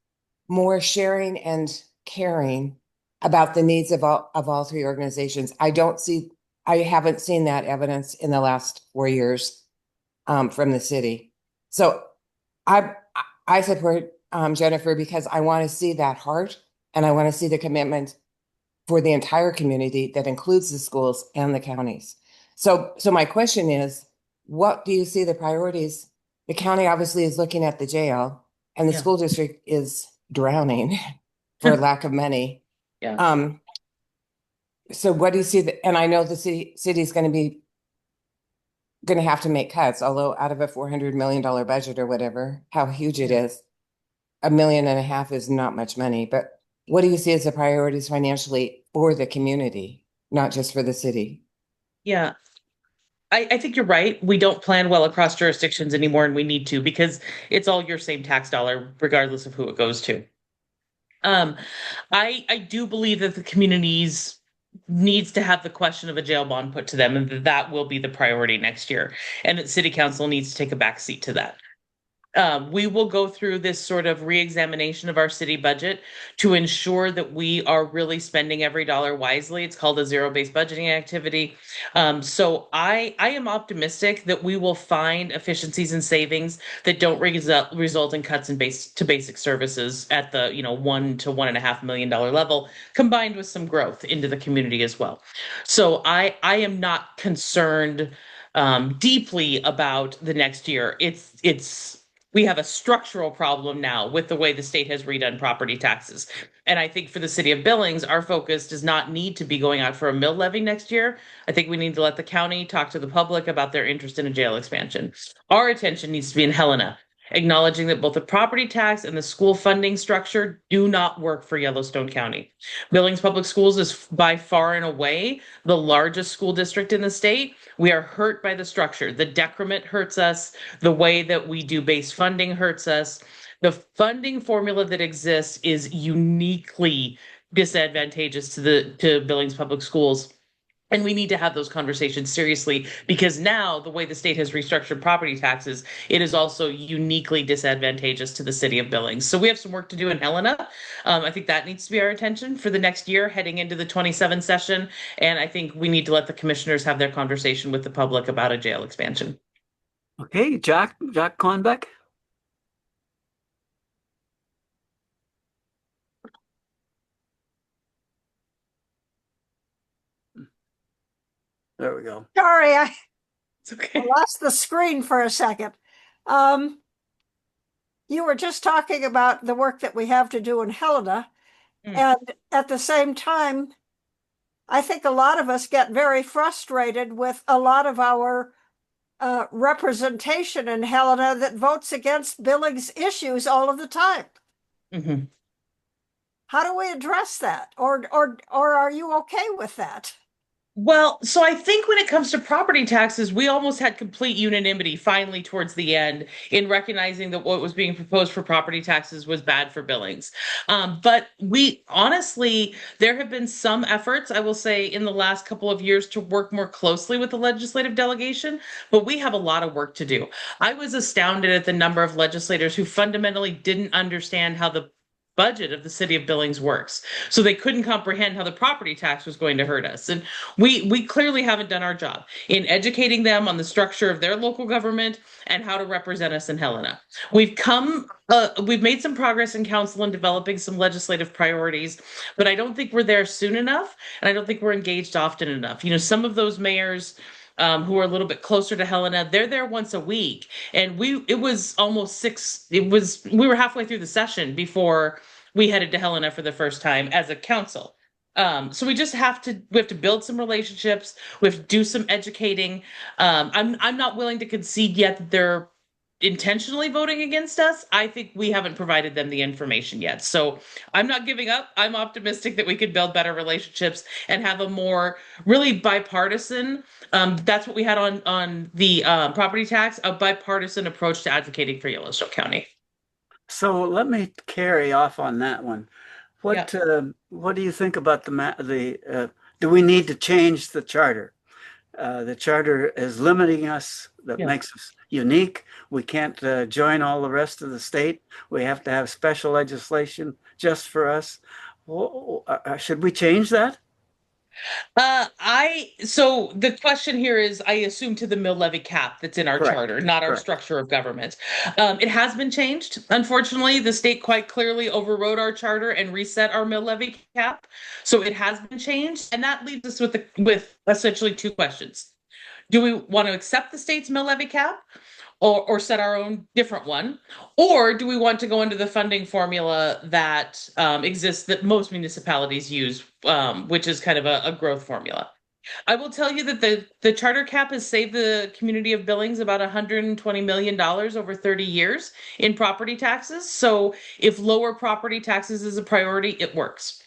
[SPEAKER 2] more sharing and caring about the needs of all three organizations. I haven't seen that evidence in the last 4 years from the city. So I support Jennifer because I want to see that heart and I want to see the commitment for the entire community that includes the schools and the counties. So my question is, what do you see the priorities? The county obviously is looking at the jail and the school district is drowning for lack of money.
[SPEAKER 3] Yeah.
[SPEAKER 2] So what do you see? And I know the city's going to have to make cuts, although out of a $400 million budget or whatever, how huge it is, $1.5 million is not much money. But what do you see as the priorities financially for the community, not just for the city?
[SPEAKER 3] Yeah. I think you're right. We don't plan well across jurisdictions anymore, and we need to because it's all your same tax dollar, regardless of who it goes to. I do believe that the communities needs to have the question of a jail bond put to them, and that will be the priority next year, and that city council needs to take a back seat to that. We will go through this sort of reexamination of our city budget to ensure that we are really spending every dollar wisely. It's called a zero-based budgeting activity. So I am optimistic that we will find efficiencies and savings that don't result in cuts in basic services at the $1 to $1.5 million level, combined with some growth into the community as well. So I am not concerned deeply about the next year. It's we have a structural problem now with the way the state has redone property taxes. And I think for the city of Billings, our focus does not need to be going out for a mill levy next year. I think we need to let the county talk to the public about their interest in a jail expansion. Our attention needs to be in Helena, acknowledging that both the property tax and the school funding structure do not work for Yellowstone County. Billings Public Schools is by far and away the largest school district in the state. We are hurt by the structure. The decrement hurts us. The way that we do base funding hurts us. The funding formula that exists is uniquely disadvantageous to Billings Public Schools. And we need to have those conversations seriously, because now the way the state has restructured property taxes, it is also uniquely disadvantageous to the city of Billings. So we have some work to do in Helena. I think that needs to be our attention for the next year heading into the 27 session. And I think we need to let the commissioners have their conversation with the public about a jail expansion.
[SPEAKER 1] Okay, Jack Conbeck. There we go.
[SPEAKER 5] Sorry,
[SPEAKER 3] It's
[SPEAKER 5] I
[SPEAKER 3] okay.
[SPEAKER 5] lost the screen for a second. You were just talking about the work that we have to do in Helena.
[SPEAKER 3] Mm.
[SPEAKER 5] And at the same time, I think a lot of us get very frustrated with a lot of our representation in Helena that votes against Billings issues all of the time.
[SPEAKER 3] Mm-hmm.
[SPEAKER 5] How do we address that? Or are you okay with that?
[SPEAKER 3] Well, so I think when it comes to property taxes, we almost had complete unanimity finally towards the end in recognizing that what was being proposed for property taxes was bad for Billings. But we honestly, there have been some efforts, I will say, in the last couple of years to work more closely with the legislative delegation, but we have a lot of work to do. I was astounded at the number of legislators who fundamentally didn't understand how the budget of the city of Billings works. So they couldn't comprehend how the property tax was going to hurt us. And we clearly haven't done our job in educating them on the structure of their local government and how to represent us in Helena. We've made some progress in council in developing some legislative priorities, but I don't think we're there soon enough, and I don't think we're engaged often enough. Some of those mayors who are a little bit closer to Helena, they're there once a week. And it was almost we were halfway through the session before we headed to Helena for the first time as a council. So we have to build some relationships. We have to do some educating. I'm not willing to concede yet that they're intentionally voting against us. I think we haven't provided them the information yet. So I'm not giving up. I'm optimistic that we could build better relationships and have a more really bipartisan. That's what we had on the property tax, a bipartisan approach to advocating for Yellowstone County.
[SPEAKER 1] So let me carry off on that one. What do you think about do we need to change the charter? The charter is limiting us. That makes us unique. We can't join all the rest of the state. We have to have special legislation just for us. Should we change that?
[SPEAKER 3] So the question here is, I assume, to the mill levy cap that's in our
[SPEAKER 1] Correct.
[SPEAKER 3] charter, not our
[SPEAKER 1] Correct.
[SPEAKER 3] structure of government. It has been changed. Unfortunately, the state quite clearly overrode our charter and reset our mill levy cap. So it has been changed. And that leaves us with essentially two questions. Do we want to accept the state's mill levy cap? Or set our own different one? Or do we want to go into the funding formula that exists that most municipalities use, which is kind of a growth formula? I will tell you that the charter cap has saved the community of Billings about $120 million over 30 years in property taxes. So if lower property taxes is a priority, it works.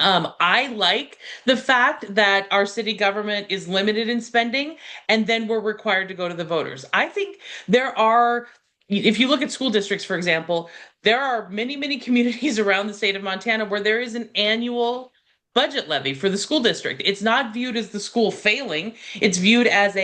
[SPEAKER 3] I like the fact that our city government is limited in spending and then we're required to go to the voters. I think if you look at school districts, for example, there are many, many communities around the state of Montana where there is an annual budget levy for the school district. It's not viewed as the school failing. It's viewed as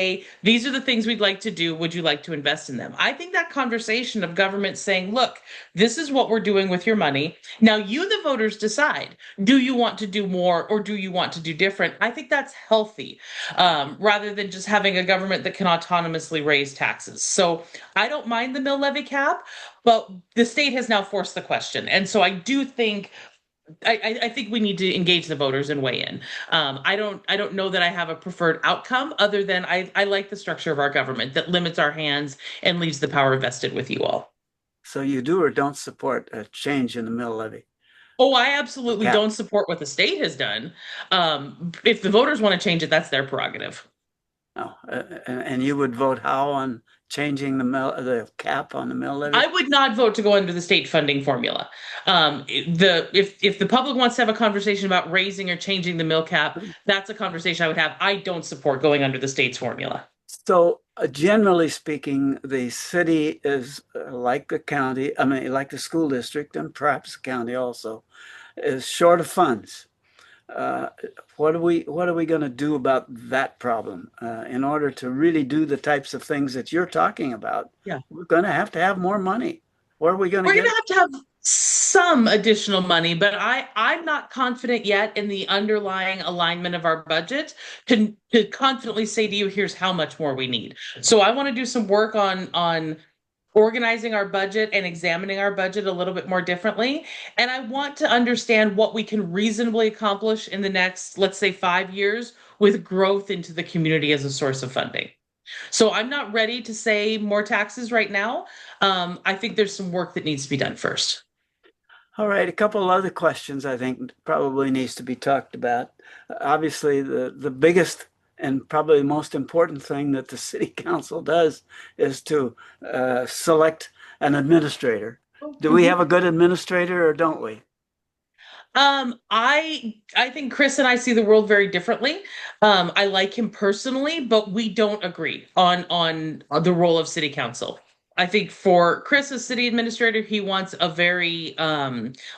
[SPEAKER 3] these are the things we'd like to do. Would you like to invest in them? I think that conversation of government saying, look, this is what we're doing with your money. Now you, the voters, decide. Do you want to do more or do you want to do different? I think that's healthy, rather than just having a government that can autonomously raise taxes. So I don't mind the mill levy cap, but the state has now forced the question. And so I do think I think we need to engage the voters and weigh in. I don't know that I have a preferred outcome other than I like the structure of our government that limits our hands and leaves the power vested with you all.
[SPEAKER 1] So you do or don't support a change in the mill levy?
[SPEAKER 3] Oh, I absolutely
[SPEAKER 1] Cap.
[SPEAKER 3] don't support what the state has done. If the voters want to change it, that's their prerogative.
[SPEAKER 1] No, and you would vote how on changing the cap on the mill levy?
[SPEAKER 3] I would not vote to go under the state funding formula. If the public wants to have a conversation about raising or changing the mill cap, that's a conversation I would have. I don't support going under the state's formula.
[SPEAKER 1] So generally speaking, the city is like the county, I mean, like the school district and perhaps the county also, is short of funds. Uh, what are we going to do about that problem in order to really do the types of things that you're talking about?
[SPEAKER 3] Yeah.
[SPEAKER 1] We're going to have more money. Where are we going to
[SPEAKER 3] We're
[SPEAKER 1] get
[SPEAKER 3] going to have some additional money, but I'm not confident yet in the underlying alignment of our budget to confidently say to you, here's how much more we need. So I want to do some work on organizing our budget and examining our budget a little bit more differently. And I want to understand what we can reasonably accomplish in the next, let's say, 5 years with growth into the community as a source of funding. So I'm not ready to say more taxes right now. I think there's some work that needs to be done first.
[SPEAKER 1] All right, a couple of other questions I think probably needs to be talked about. Obviously, the biggest and probably the most important thing that the city council does is to select an administrator. Do we have a good administrator or don't we?
[SPEAKER 3] I think Chris and I see the world very differently. I like him personally, but we don't agree on the role of city council. I think for Chris as city administrator, he wants a very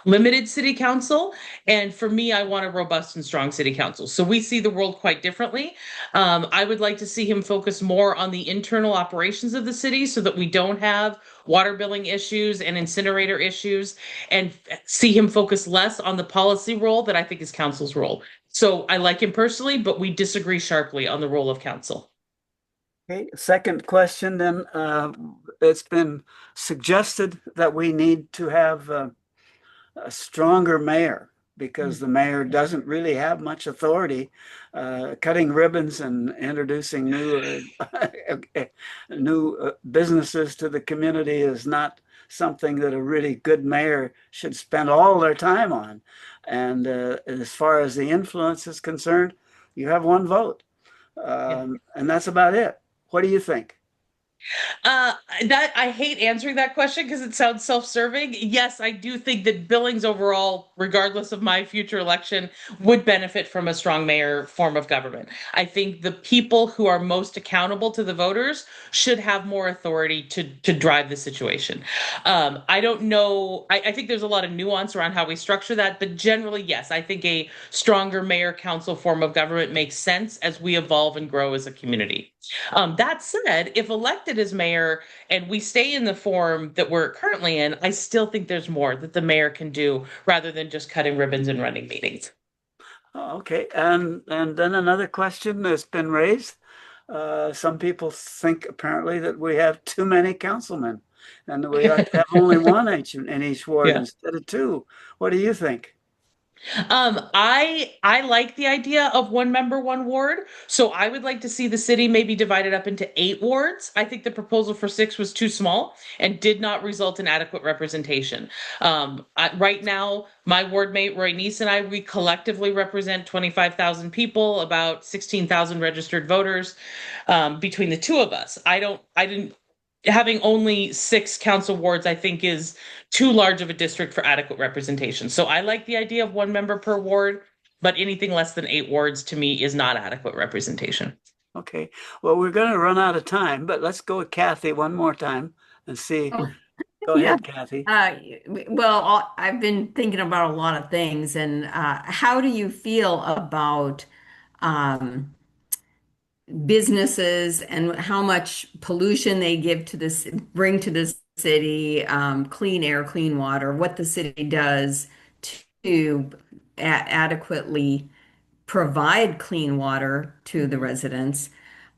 [SPEAKER 3] limited city council, and for me, I want a robust and strong city council. So we see the world quite differently. I would like to see him focus more on the internal operations of the city, so that we don't have water billing issues and incinerator issues, and see him focus less on the policy role that I think is council's role. So I like him personally, but we disagree sharply on the role of council.
[SPEAKER 1] Okay, second question then. It's been suggested that we need to have a stronger mayor because the mayor doesn't really have much authority. Cutting ribbons and introducing new businesses to the community is not something that a really good mayor should spend all their time on. And as far as the influence is concerned, you have one vote. And that's about it. What do you think?
[SPEAKER 3] That I hate answering that question because it sounds self-serving. Yes, I do think that Billings overall, regardless of my future election, would benefit from a strong mayor form of government. I think the people who are most accountable to the voters should have more authority to drive the situation. I don't know. I think there's a lot of nuance around how we structure that, but generally, yes, I think a stronger mayor council form of government makes sense as we evolve and grow as a community. That said, if elected as mayor and we stay in the form that we're currently in, I still think there's more that the mayor can do rather than just cutting ribbons and running meetings.
[SPEAKER 1] Okay, and then another question that's been raised. Some people think apparently that we have too many councilmen and that we ought to have only one in each ward
[SPEAKER 3] Yeah.
[SPEAKER 1] instead of two. What do you think?
[SPEAKER 3] I like the idea of one member, one ward. So I would like to see the city maybe divided up into 8 wards. I think the proposal for 6 was too small and did not result in adequate representation. Right now, my ward mate Roy Neese and I, we collectively represent 25,000 people, about 16,000 registered voters, between the two of us. I didn't having only 6 council wards, I think, is too large of a district for adequate representation. So I like the idea of one member per ward, but anything less than 8 wards to me is not adequate representation.
[SPEAKER 1] Okay, well, we're going to run out of time, but let's go with Kathy one more time and see. Go
[SPEAKER 7] Yeah.
[SPEAKER 1] ahead, Kathy.
[SPEAKER 7] Well, I've been thinking about a lot of things, and how do you feel about um, businesses and how much pollution they give to this, bring to this city, clean air, clean water, what the city does to adequately provide clean water to the residents.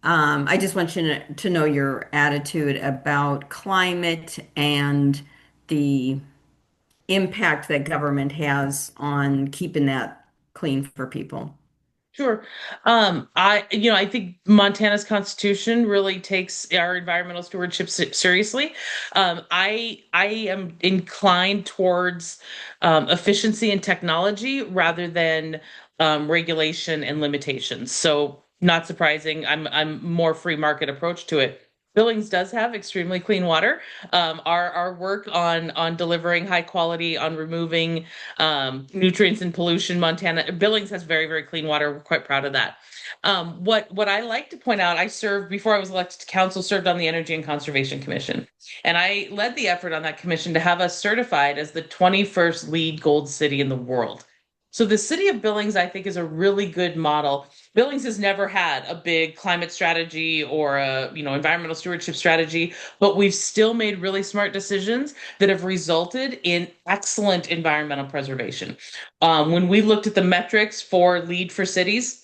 [SPEAKER 7] I just want you to know your attitude about climate and the impact that government has on keeping that clean for people.
[SPEAKER 3] Sure. I think Montana's constitution really takes our environmental stewardship seriously. I am inclined towards efficiency and technology rather than regulation and limitations. So, not surprising, I'm more free market approach to it. Billings does have extremely clean water. Our work on delivering high quality, on removing nutrients and pollution. Montana Billings has very, very clean water. We're quite proud of that. What I like to point out, I served before I was elected to council, served on the Energy and Conservation Commission, and I led the effort on that commission to have us certified as the 21st lead gold city in the world. So the city of Billings, I think, is a really good model. Billings has never had a big climate strategy or a environmental stewardship strategy, but we've still made really smart decisions that have resulted in excellent environmental preservation. When we looked at the metrics for lead for cities,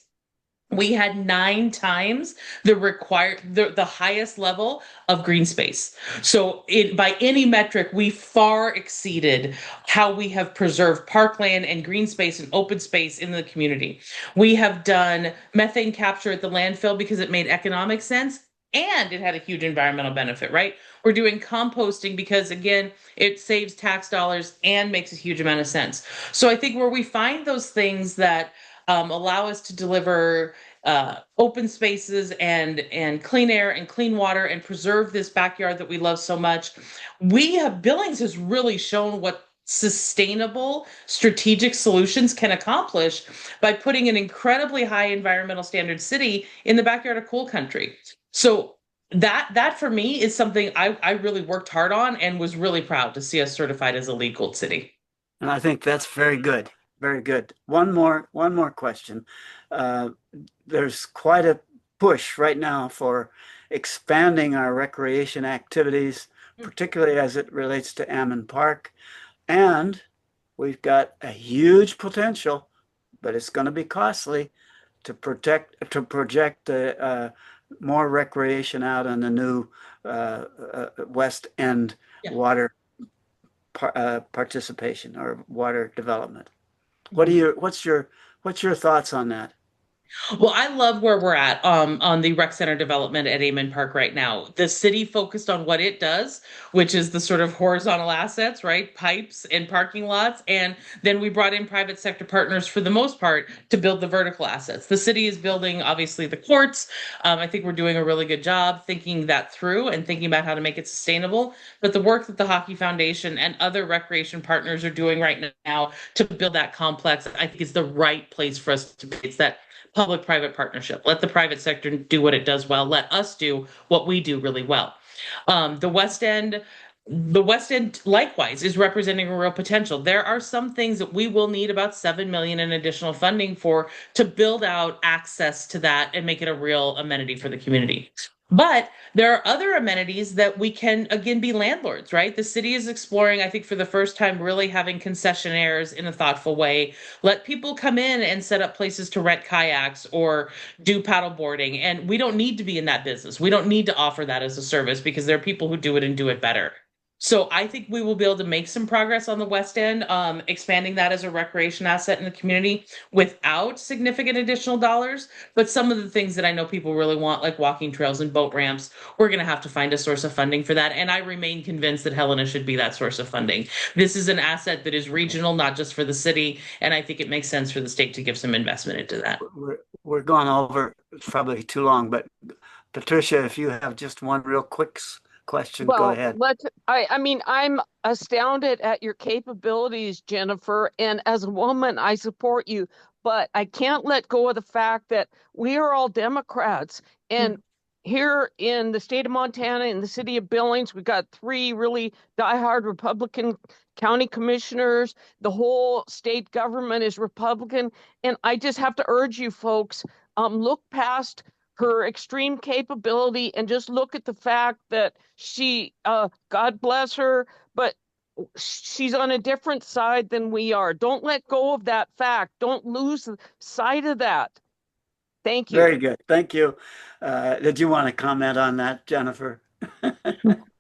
[SPEAKER 3] we had 9 times the highest level of green space. So by any metric, we far exceeded how we have preserved parkland and green space and open space in the community. We have done methane capture at the landfill because it made economic sense and it had a huge environmental benefit, right? We're doing composting because, again, it saves tax dollars and makes a huge amount of sense. So I think where we find those things that allow us to deliver open spaces and clean air and clean water and preserve this backyard that we love so much. Billings has really shown what sustainable strategic solutions can accomplish by putting an incredibly high environmental standard city in the backyard of cool country. So that for me is something I really worked hard on and was really proud to see us certified as a LEED Gold City.
[SPEAKER 1] And I think that's very good. Very good. One more question. Uh, there's quite a push right now for expanding our recreation activities, particularly as it relates to Ammon Park. And we've got a huge potential, but it's going to be costly to project more recreation out on the new West End
[SPEAKER 3] Yeah.
[SPEAKER 1] water participation or water development. What's your thoughts on that?
[SPEAKER 3] Well, I love where we're at on the rec center development at Amon Park right now. The city focused on what it does, which is the sort of horizontal assets, right? Pipes and parking lots. And then we brought in private sector partners for the most part to build the vertical assets. The city is building, obviously, the courts. I think we're doing a really good job thinking that through and thinking about how to make it sustainable. But the work that the Hockey Foundation and other recreation partners are doing right now to build that complex, I think is the right place for us to be. It's that public-private partnership. Let the private sector do what it does well. Let us do what we do really well. The West End, likewise is representing a real potential. There are some things that we will need about 7 million in additional funding for to build out access to that and make it a real amenity for the community. But there are other amenities that we can, again, be landlords, right? The city is exploring, I think, for the first time, really having concessionaires in a thoughtful way. Let people come in and set up places to rent kayaks or do paddle boarding. And we don't need to be in that business. We don't need to offer that as a service because there are people who do it and do it better. So I think we will be able to make some progress on the West End, expanding that as a recreation asset in the community without significant additional dollars. But some of the things that I know people really want, like walking trails and boat ramps, we're going to have to find a source of funding for that. And I remain convinced that Helena should be that source of funding. This is an asset that is regional, not just for the city. And I think it makes sense for the state to give some investment into that.
[SPEAKER 1] We're going over probably too long, but Patricia, if you have just one real quick question, go
[SPEAKER 8] Well,
[SPEAKER 1] ahead.
[SPEAKER 8] I mean, I'm astounded at your capabilities, Jennifer, and as a woman, I support you, but I can't let go of the fact that we are all Democrats. And here in the state of Montana, in the city of Billings, we've got 3 really diehard Republican county commissioners. The whole state government is Republican. And I just have to urge you folks, look past her extreme capability and just look at the fact that she, God bless her, but she's on a different side than we are. Don't let go of that fact. Don't lose sight of that. Thank you.
[SPEAKER 1] Very good. Thank you. Did you want to comment on that, Jennifer?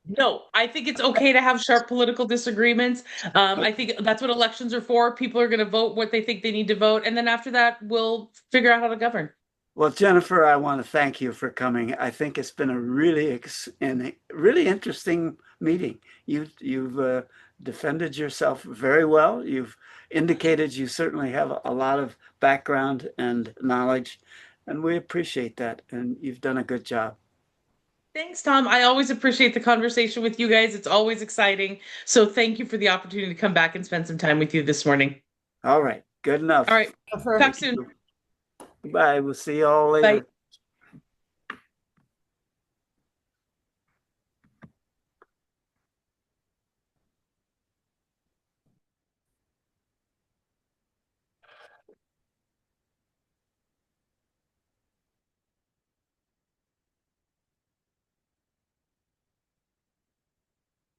[SPEAKER 3] No, I think it's okay to have sharp political disagreements. I think that's what elections are for. People are going to vote what they think they need to vote. And then after that, we'll figure out how to govern.
[SPEAKER 1] Well, Jennifer, I want to thank you for coming. I think it's been a really interesting meeting. You've defended yourself very well. You've indicated you certainly have a lot of background and knowledge, and we appreciate that. And you've done a good job.
[SPEAKER 3] Thanks, Tom. I always appreciate the conversation with you guys. It's always exciting. So thank you for the opportunity to come back and spend some time with you this morning.
[SPEAKER 1] All right, good enough.
[SPEAKER 3] All right, talk soon.
[SPEAKER 1] Bye. We'll see you all later.
[SPEAKER 3] Bye.